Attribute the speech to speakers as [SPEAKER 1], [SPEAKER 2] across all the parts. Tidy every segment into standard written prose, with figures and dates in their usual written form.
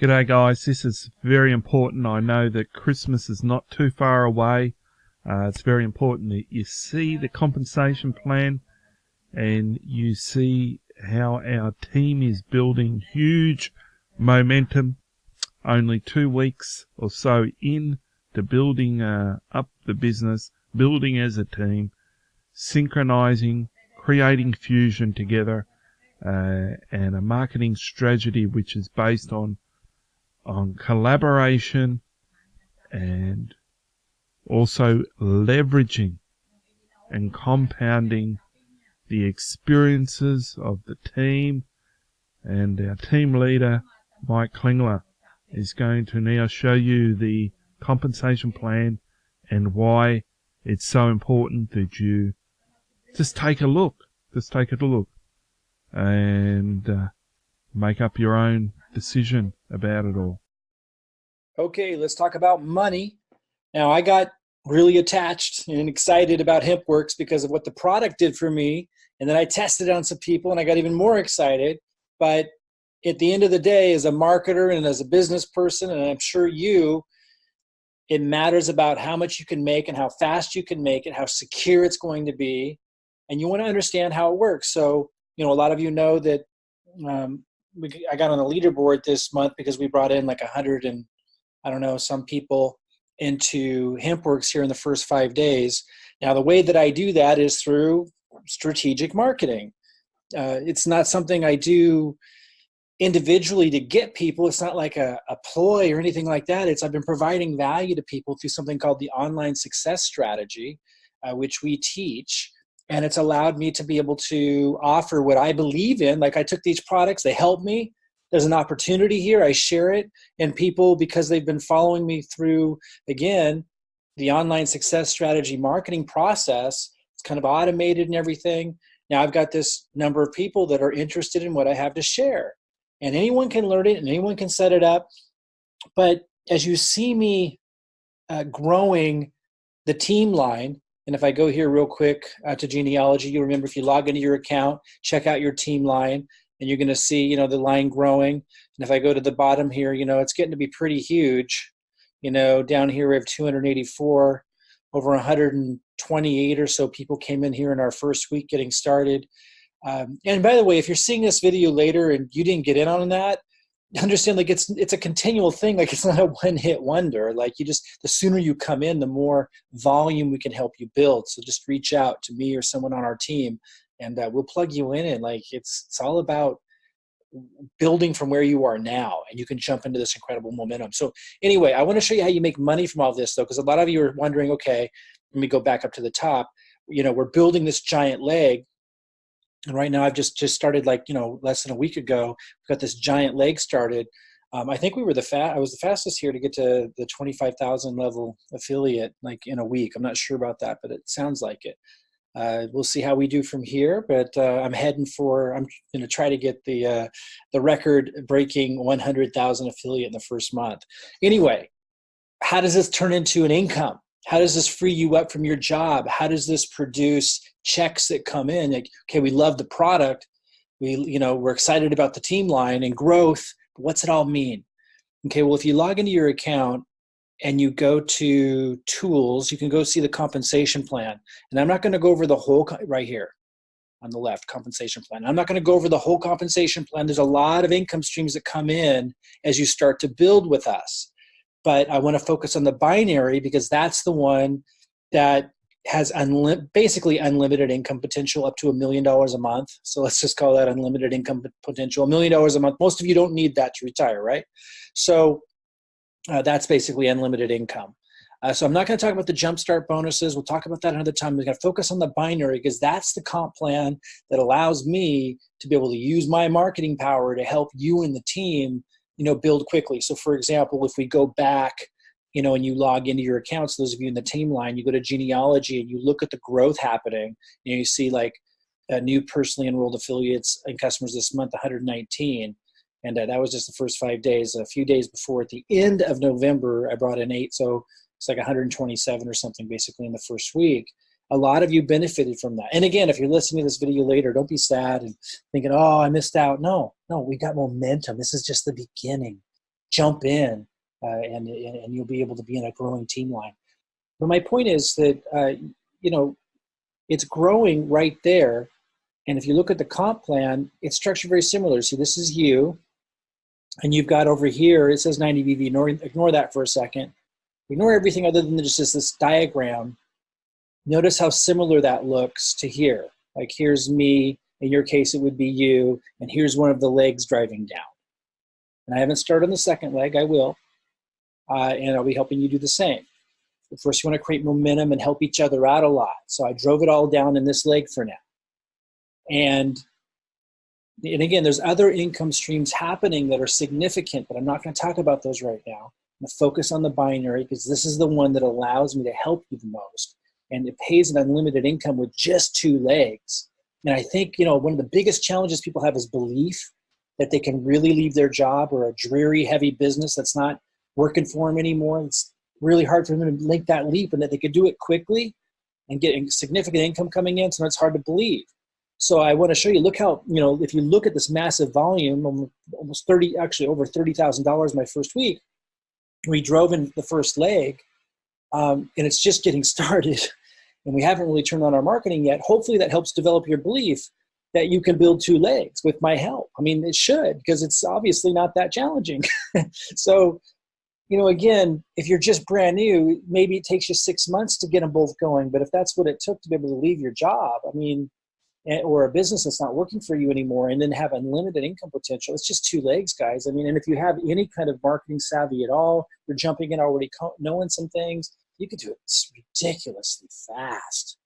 [SPEAKER 1] G'day guys, this is very important. I know that Christmas is not too far away. It's very important that you see the compensation plan and you see how our team is building huge momentum. Only 2 weeks or so in to building up the business, building as a team, synchronizing, creating fusion together, and a marketing strategy which is based on collaboration and also leveraging and compounding the experiences of the team. And our team leader, Mike Klingler, is going to now show you the compensation plan and why it's so important that you just take a look. And make up your own decision about it all.
[SPEAKER 2] Okay, let's talk about money. Now, I got really attached and excited about Hempworx because of what the product did for me. And then I tested it on some people and I got even more excited. But at the end of the day, as a marketer and as a business person, and I'm sure it matters about how much you can make and how fast you can make it, how secure it's going to be. And you want to understand how it works. So, a lot of you know that I got on the leaderboard this month because we brought in like 100 and some people into Hempworx here in the first 5 days. Now, the way that I do that is through strategic marketing. It's not something I do individually to get people. It's not like a ploy or anything like that. I've been providing value to people through something called the online success strategy, which we teach. And it's allowed me to be able to offer what I believe in. Like I took these products, they helped me. There's an opportunity here. I share it. And people, because they've been following me through, again, the online success strategy marketing process, it's kind of automated and everything. Now I've got this number of people that are interested in what I have to share. And anyone can learn it and anyone can set it up. But as you see me growing the team line, and if I go here real quick to genealogy, you remember if you log into your account, check out your team line, and you're going to see, the line growing. And if I go to the bottom here, it's getting to be pretty huge. Down here we have 284, over 128 or so people came in here in our first week getting started. And by the way, if you're seeing this video later and you didn't get in on that, understand like it's a continual thing. Like it's not a one-hit wonder. Like the sooner you come in, the more volume we can help you build. So just reach out to me or someone on our team and we'll plug you in. And like it's all about building from where you are now, and you can jump into this incredible momentum. So anyway, I want to show you how you make money from all this though, because a lot of you are wondering, okay, let me go back up to the top. We're building this giant leg. And right now I've just started less than a week ago. We've got this giant leg started. I think I was the fastest here to get to the 25,000 level affiliate in a week. I'm not sure about that, but it sounds like it. We'll see how we do from here, but I'm going to try to get the record breaking 100,000 affiliate in the first month. Anyway, how does this turn into an income? How does this free you up from your job? How does this produce checks that come in? Like, okay, we love the product. We're excited about the team line and growth. But what's it all mean? Okay, well, if you log into your account and you go to tools, you can go see the compensation plan. And I'm not going to go over the whole right here on the left compensation plan. I'm not going to go over the whole compensation plan. There's a lot of income streams that come in as you start to build with us. But I want to focus on the binary because that's the one that has basically unlimited income potential up to $1 million a month. So let's just call that unlimited income potential, $1 million a month. Most of you don't need that to retire, right? So that's basically unlimited income. So I'm not going to talk about the jumpstart bonuses. We'll talk about that another time. We're going to focus on the binary because that's the comp plan that allows me to be able to use my marketing power to help you and the team build quickly. So for example, if we go back, and you log into your accounts, those of you in the team line, you go to genealogy and you look at the growth happening, you see like new personally enrolled affiliates and customers this month, 119. And that was just the first 5 days. A few days before, at the end of November, I brought in 8. So it's like 127 or something basically in the first week. A lot of you benefited from that. And again, if you're listening to this video later, don't be sad and thinking, oh, I missed out. No, we got momentum. This is just the beginning. jump in and you'll be able to be in a growing team line. But my point is that, it's growing right there. And if you look at the comp plan, it's structured very similar. See, this is you, and you've got over here, it says 90 BV. Ignore that for a second. Ignore everything other than just this diagram. Notice how similar that looks to here. Like here's me, in your case it would be you, and here's one of the legs driving down. And I haven't started on the second leg, I will, and I'll be helping you do the same. First, you want to create momentum and help each other out a lot. So I drove it all down in this leg for now. And again, there's other income streams happening that are significant, but I'm not going to talk about those right now. I'm going to focus on the binary because this is the one that allows me to help you the most. And it pays an unlimited income with just 2 legs. And I think, one of the biggest challenges people have is belief that they can really leave their job or a dreary, heavy business that's not working for them anymore. It's really hard for them to make that leap, and that they could do it quickly and get significant income coming in. So it's hard to believe. So I want to show you, look how, if you look at this massive volume, almost over $30,000 my first week, we drove in the first leg, and it's just getting started. And we haven't really turned on our marketing yet. Hopefully that helps develop your belief that you can build 2 legs with my help. I mean, it should, because it's obviously not that challenging. So, again, if you're just brand new, maybe it takes you 6 months to get them both going. But if that's what it took to be able to leave your job, or a business that's not working for you anymore, and then have unlimited income potential, it's just 2 legs, guys. And if you have any kind of marketing savvy at all, you're jumping in already knowing some things, you could do it ridiculously fast.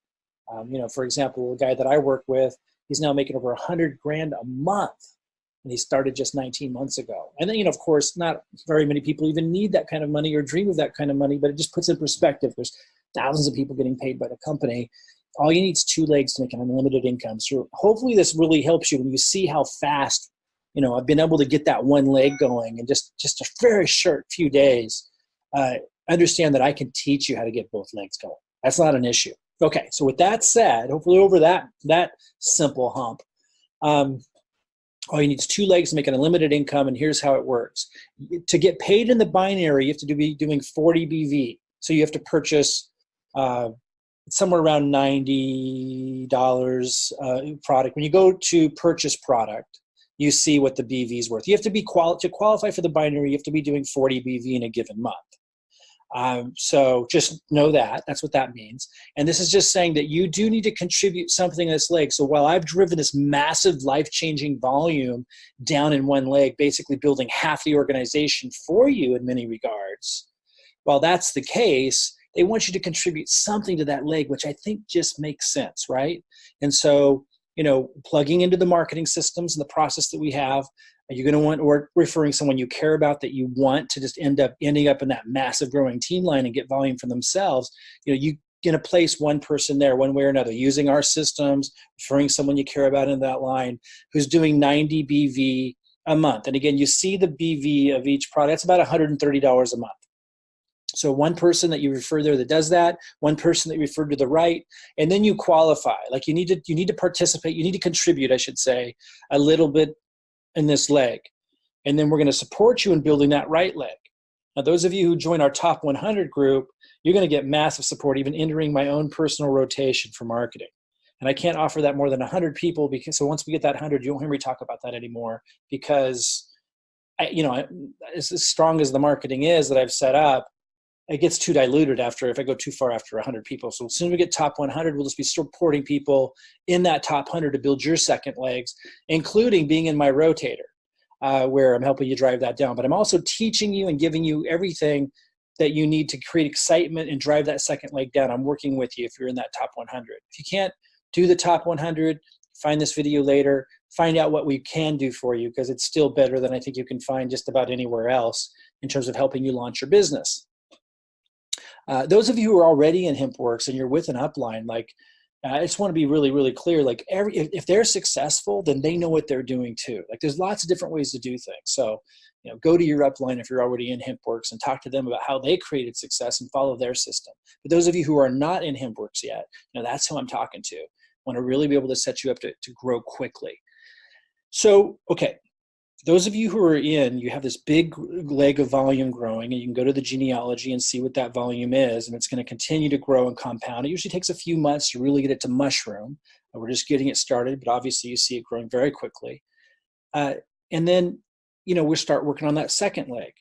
[SPEAKER 2] For example, a guy that I work with, he's now making over $100,000 a month. And he started just 19 months ago. And then, of course, not very many people even need that kind of money or dream of that kind of money, but it just puts it in perspective. There's thousands of people getting paid by the company. All you need is 2 legs to make an unlimited income. So hopefully this really helps you when you see how fast, I've been able to get that 1 leg going in just a very short few days. Understand that I can teach you how to get both legs going. That's not an issue. Okay, so with that said, hopefully over that simple hump, all you need is 2 legs to make an unlimited income, and here's how it works. To get paid in the binary, you have to be doing 40 BV. So you have to purchase somewhere around $90 product. When you go to purchase product, you see what the BV is worth. You have to be to qualify for the binary, you have to be doing 40 BV in a given month. So just know that. That's what that means. And this is just saying that you do need to contribute something in this leg. So while I've driven this massive life-changing volume down in 1 leg, basically building half the organization for you in many regards, while that's the case, they want you to contribute something to that leg, which I think just makes sense, right? And so, plugging into the marketing systems and the process that we have, you're going to want, or referring someone you care about that you want to just ending up in that massive growing team line and get volume for themselves. You're going to place one person there one way or another using our systems, referring someone you care about in that line who's doing 90 BV a month. And again, you see the BV of each product. That's about $130 a month. So one person that you refer there that does that, one person that you refer to the right, and then you qualify. Like you need to participate, you need to contribute, I should say, a little bit in this leg. And then we're going to support you in building that right leg. Now, those of you who join our top 100 group, you're going to get massive support, even entering my own personal rotation for marketing. And I can't offer that more than 100 people so once we get that 100, you won't hear me talk about that anymore because, as strong as the marketing is that I've set up, it gets too diluted if I go too far after 100 people. So as soon as we get top 100, we'll just be supporting people in that top 100 to build your second legs, including being in my rotator, where I'm helping you drive that down. But I'm also teaching you and giving you everything that you need to create excitement and drive that second leg down. I'm working with you if you're in that top 100. If you can't do the top 100, find this video later, find out what we can do for you, because it's still better than I think you can find just about anywhere else in terms of helping you launch your business. Those of you who are already in Hempworx and you're with an upline, I just want to be really, really clear. If they're successful, then they know what they're doing too. There's lots of different ways to do things. So, go to your upline if you're already in Hempworx and talk to them about how they created success and follow their system. But those of you who are not in Hempworx yet, that's who I'm talking to. I want to really be able to set you up to grow quickly. So, okay. those of you who are in, you have this big leg of volume growing, and you can go to the genealogy and see what that volume is, and it's going to continue to grow and compound. It usually takes a few months to really get it to mushroom. We're just getting it started, but obviously you see it growing very quickly. And then, we start working on that second leg.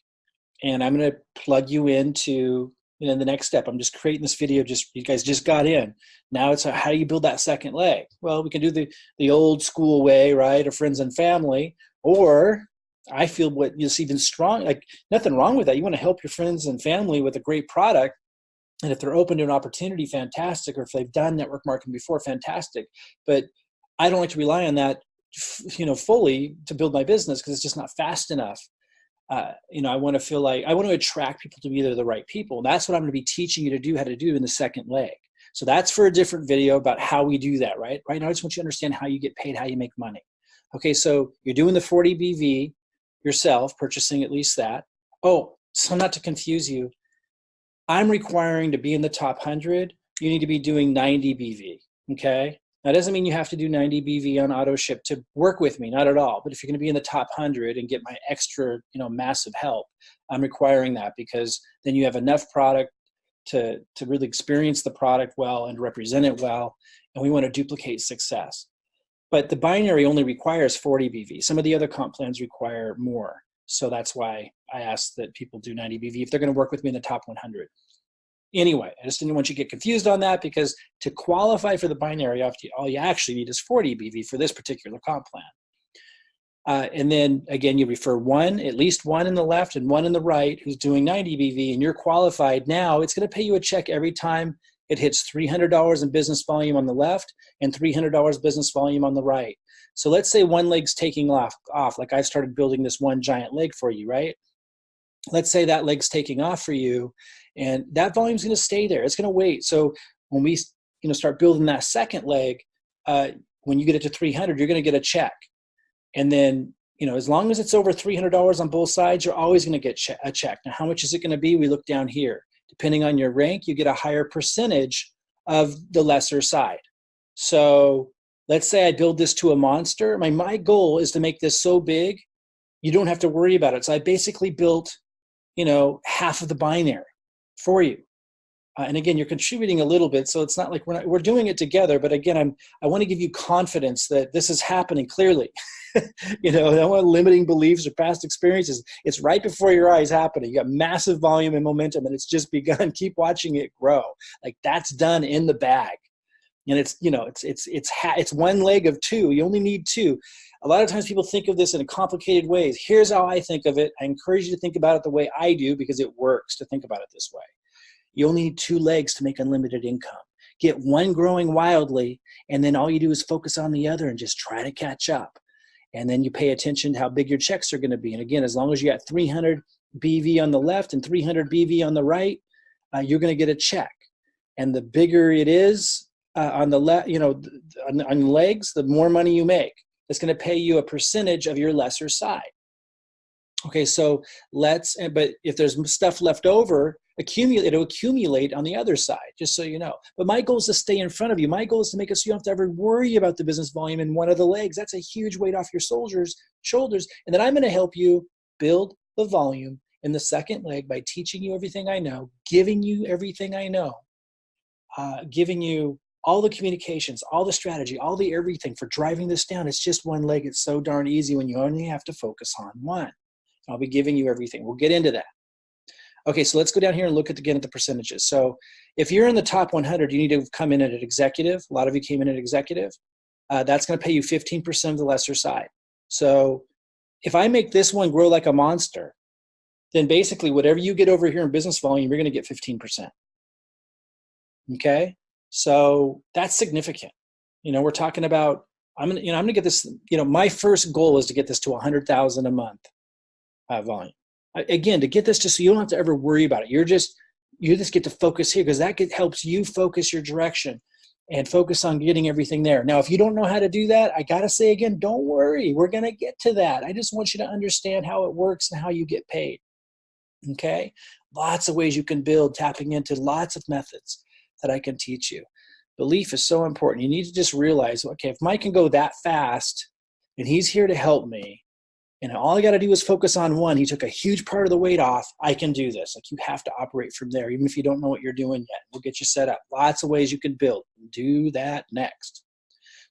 [SPEAKER 2] And I'm going to plug you into, the next step. I'm just creating this video, you guys just got in. Now it's how do you build that second leg? Well, we can do the old school way, right, of friends and family, or I feel what is even strong, like nothing wrong with that. You want to help your friends and family with a great product. And if they're open to an opportunity, fantastic. Or if they've done network marketing before, fantastic. But I don't like to rely on that, fully to build my business because it's just not fast enough. I want to feel like I want to attract people to be the right people. That's what I'm going to be teaching you to do, how to do in the second leg. So that's for a different video about how we do that, right? Right now, I just want you to understand how you get paid, how you make money. Okay, so you're doing the 40 BV yourself, purchasing at least that. Oh, so not to confuse you, I'm requiring to be in the top 100, you need to be doing 90 BV, okay? That doesn't mean you have to do 90 BV on auto ship to work with me, not at all. But if you're going to be in the top 100 and get my extra, massive help, I'm requiring that because then you have enough product to really experience the product well and represent it well. And we want to duplicate success. But the binary only requires 40 BV. Some of the other comp plans require more. So that's why I ask that people do 90 BV if they're going to work with me in the top 100. Anyway, I just didn't want you to get confused on that because to qualify for the binary, all you actually need is 40 BV for this particular comp plan. And then again, you refer at least one in the left and one in the right who's doing 90 BV, and you're qualified. Now it's going to pay you a check every time it hits $300 in business volume on the left and $300 business volume on the right. So let's say one leg's taking off, like I started building this one giant leg for you, right? Let's say that leg's taking off for you, and that volume's going to stay there. It's going to wait. So when we start building that second leg, when you get it to 300, you're going to get a check. And then, as long as it's over $300 on both sides, you're always going to get a check. Now, how much is it going to be? We look down here. Depending on your rank, you get a higher percentage of the lesser side. So let's say I build this to a monster. My goal is to make this so big, you don't have to worry about it. So I basically built, half of the binary for you. And again, you're contributing a little bit. So it's not like we're doing it together. But again, I want to give you confidence that this is happening clearly. I don't want limiting beliefs or past experiences. It's right before your eyes happening. You got massive volume and momentum, and it's just begun. Keep watching it grow. Like that's done in the bag. And it's one leg of two. You only need two. A lot of times people think of this in complicated ways. Here's how I think of it. I encourage you to think about it the way I do because it works to think about it this way. You only need two legs to make unlimited income. Get one growing wildly, and then all you do is focus on the other and just try to catch up. And then you pay attention to how big your checks are going to be. And again, as long as you got 300 BV on the left and 300 BV on the right, you're going to get a check. And the bigger it is on the left, on legs, the more money you make. It's going to pay you a percentage of your lesser side. Okay, so but if there's stuff left over, it'll accumulate on the other side, just so you know. But my goal is to stay in front of you. My goal is to make it so you don't have to ever worry about the business volume in one of the legs. That's a huge weight off your shoulders. And then I'm going to help you build the volume in the second leg by teaching you everything I know, giving you everything I know, giving you all the communications, all the strategy, all the everything for driving this down. It's just one leg. It's so darn easy when you only have to focus on one. I'll be giving you everything. We'll get into that. Okay, so let's go down here and look again at the percentages. So if you're in the top 100, you need to come in at an executive. A lot of you came in at executive. That's going to pay you 15% of the lesser side. So if I make this one grow like a monster, then basically whatever you get over here in business volume, you're going to get 15%. Okay? So that's significant. We're talking about, I'm going to get this, my first goal is to get this to 100,000 a month volume. Again, to get this just so you don't have to ever worry about it. You just get to focus here because that helps you focus your direction and focus on getting everything there. Now, if you don't know how to do that, I got to say again, don't worry. We're going to get to that. I just want you to understand how it works and how you get paid. Okay? Lots of ways you can build, tapping into lots of methods that I can teach you. Belief is so important. You need to just realize, okay, if Mike can go that fast and he's here to help me, And all I got to do is focus on one. He took a huge part of the weight off. I can do this. Like, you have to operate from there, even if you don't know what you're doing yet. We'll get you set up. Lots of ways you can build. Do that next.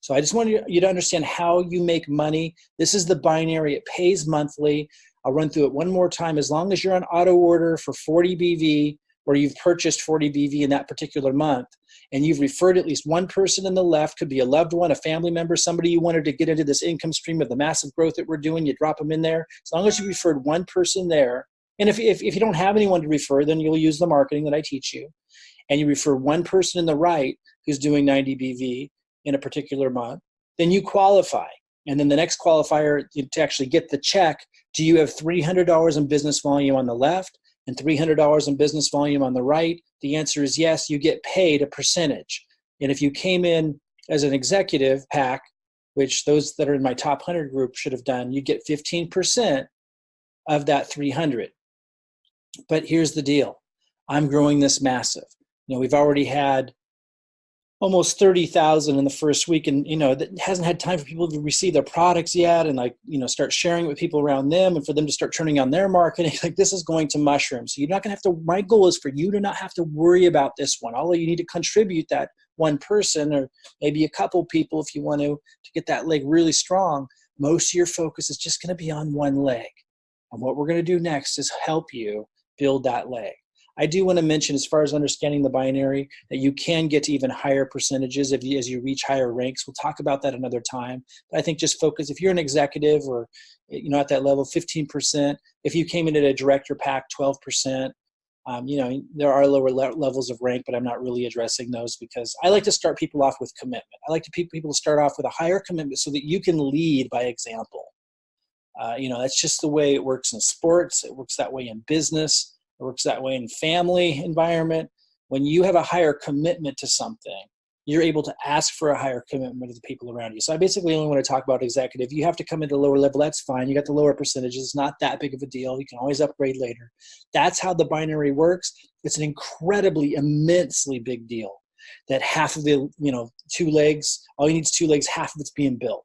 [SPEAKER 2] So I just want you to understand how you make money. This is the binary. It pays monthly. I'll run through it one more time. As long as you're on auto order for 40 BV, or you've purchased 40 BV in that particular month, and you've referred at least one person in the left, could be a loved one, a family member, somebody you wanted to get into this income stream of the massive growth that we're doing, you drop them in there. As long as you referred one person there, and if you don't have anyone to refer, then you'll use the marketing that I teach you, and you refer one person in the right who's doing 90 BV in a particular month, then you qualify. And then the next qualifier to actually get the check, do you have $300 in business volume on the left and $300 in business volume on the right? The answer is yes. You get paid a percentage. And if you came in as an executive pack, which those that are in my top 100 group should have done, you get 15% of that 300. But here's the deal. I'm growing this massive. We've already had almost 30,000 in the first week, and that hasn't had time for people to receive their products yet, and start sharing it with people around them, and for them to start turning on their marketing. Like, this is going to mushroom. So you're not going to have to. My goal is for you to not have to worry about this one. Although you need to contribute that one person, or maybe a couple people if you want to get that leg really strong. Most of your focus is just going to be on one leg, and what we're going to do next is help you build that leg. I do want to mention, as far as understanding the binary, that you can get to even higher percentages as you reach higher ranks. We'll talk about that another time. But I think just focus, if you're an executive or at that level, 15%. If you came in at a director pack, 12%. There are lower levels of rank, but I'm not really addressing those because I like to start people off with commitment. I like people to start off with a higher commitment so that you can lead by example. That's just the way it works in sports. It works that way in business. It works that way in family environment. When you have a higher commitment to something, you're able to ask for a higher commitment of the people around you. So I basically only want to talk about executive. You have to come into a lower level. That's fine. You got the lower percentages. It's not that big of a deal. You can always upgrade later. That's how the binary works. It's an incredibly, immensely big deal that half of the, two legs, all you need is two legs, half of it's being built.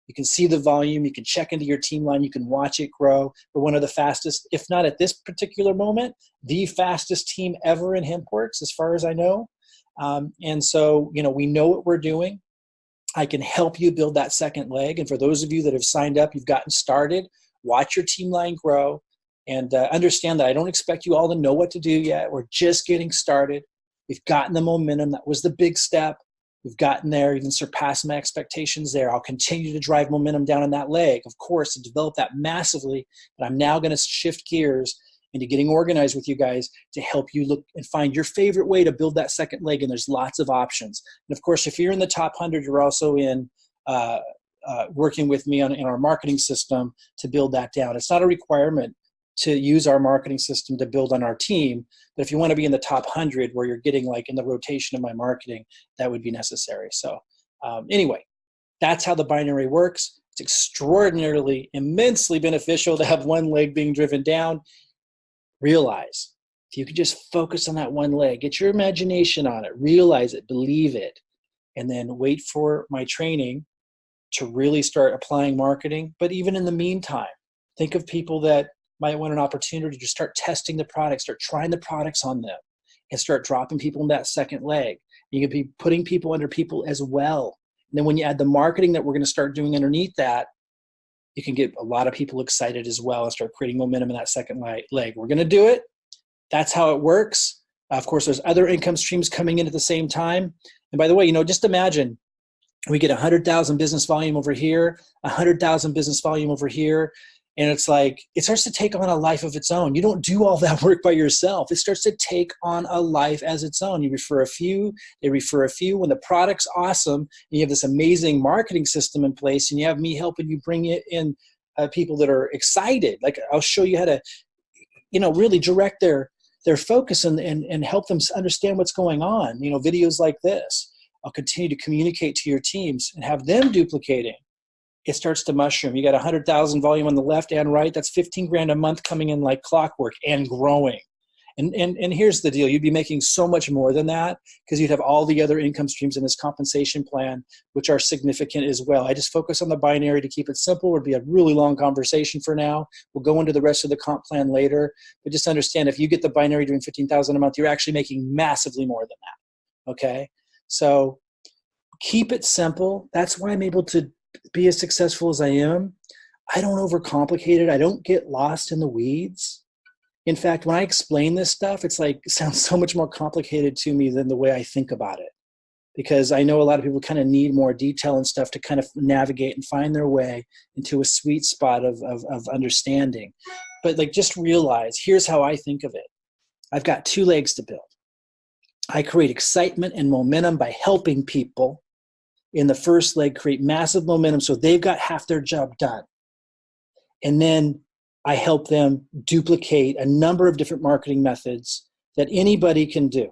[SPEAKER 2] You can see the volume. You can check into your team line. You can watch it grow. We're one of the fastest, if not at this particular moment, the fastest team ever in Hempworx, as far as I know. And so, we know what we're doing. I can help you build that second leg. And for those of you that have signed up, you've gotten started, watch your team line grow, and understand that I don't expect you all to know what to do yet. We're just getting started. We've gotten the momentum. That was the big step. We've gotten there, even surpassed my expectations there. I'll continue to drive momentum down in that leg, of course, to develop that massively. But I'm now going to shift gears into getting organized with you guys to help you look and find your favorite way to build that second leg. And there's lots of options. And of course, if you're in the top 100, you're also in working with me in our marketing system to build that down. It's not a requirement to use our marketing system to build on our team. But if you want to be in the top 100 where you're getting in the rotation of my marketing, that would be necessary. So anyway, that's how the binary works. It's extraordinarily, immensely beneficial to have one leg being driven down. Realize if you could just focus on that one leg, get your imagination on it, realize it, believe it, and then wait for my training to really start applying marketing. But even in the meantime, think of people that might want an opportunity to start testing the product, start trying the products on them, and start dropping people in that second leg. You could be putting people under people as well. And then when you add the marketing that we're going to start doing underneath that, you can get a lot of people excited as well and start creating momentum in that second leg. We're going to do it. That's how it works. Of course, there's other income streams coming in at the same time. And by the way, just imagine we get 100,000 business volume over here, 100,000 business volume over here. And it's it starts to take on a life of its own. You don't do all that work by yourself. It starts to take on a life as its own. You refer a few, they refer a few. When the product's awesome, and you have this amazing marketing system in place, and you have me helping you bring it in people that are excited. I'll show you how to, really direct their focus and help them understand what's going on. Videos like this. I'll continue to communicate to your teams and have them duplicating. It starts to mushroom. You got 100,000 volume on the left and right. That's 15 grand a month coming in like clockwork and growing. And here's the deal. You'd be making so much more than that because you'd have all the other income streams in this compensation plan, which are significant as well. I just focus on the binary to keep it simple. It would be a really long conversation for now. We'll go into the rest of the comp plan later. But just understand, if you get the binary doing $15,000 a month, you're actually making massively more than that. Okay? So keep it simple. That's why I'm able to be as successful as I am. I don't overcomplicate it. I don't get lost in the weeds. In fact, when I explain this stuff, it's like, it sounds so much more complicated to me than the way I think about it. Because I know a lot of people kind of need more detail and stuff to kind of navigate and find their way into a sweet spot of understanding. But like, just realize, here's how I think of it. I've got two legs to build. I create excitement and momentum by helping people in the first leg create massive momentum so they've got half their job done. And then I help them duplicate a number of different marketing methods that anybody can do,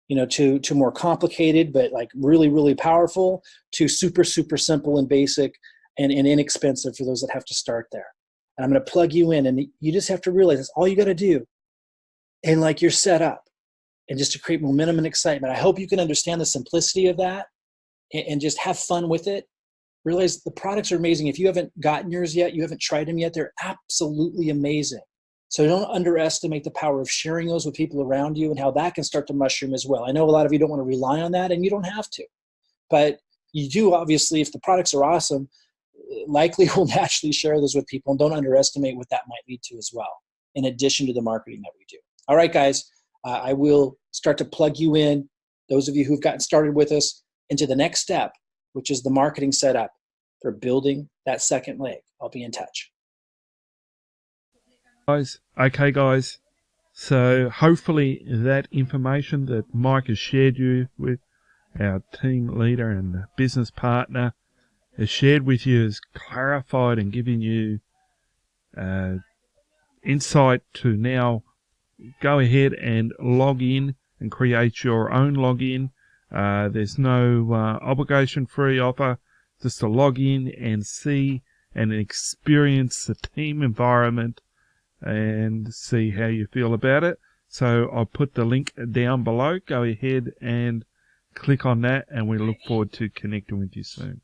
[SPEAKER 2] to more complicated, but like really, really powerful, to super, super simple and basic and inexpensive for those that have to start there. And I'm going to plug you in, and you just have to realize that's all you got to do. And like, you're set up, and just to create momentum and excitement. I hope you can understand the simplicity of that and just have fun with it. Realize the products are amazing. If you haven't gotten yours yet, you haven't tried them yet, they're absolutely amazing. So don't underestimate the power of sharing those with people around you and how that can start to mushroom as well. I know a lot of you don't want to rely on that, and you don't have to. But you do, obviously, if the products are awesome, likely will naturally share those with people, and don't underestimate what that might lead to as well, in addition to the marketing that we do. All right, guys, I will start to plug you in, those of you who've gotten started with us, into the next step, which is the marketing setup for building that second leg. I'll be in touch.
[SPEAKER 1] Okay, guys. So hopefully that information that Mike has shared you with, our team leader and business partner, has shared with you, has clarified and given you insight to now go ahead and log in and create your own login. There's no obligation-free offer, just to log in and see and experience the team environment and see how you feel about it. So I'll put the link down below. Go ahead and click on that, and we look forward to connecting with you soon.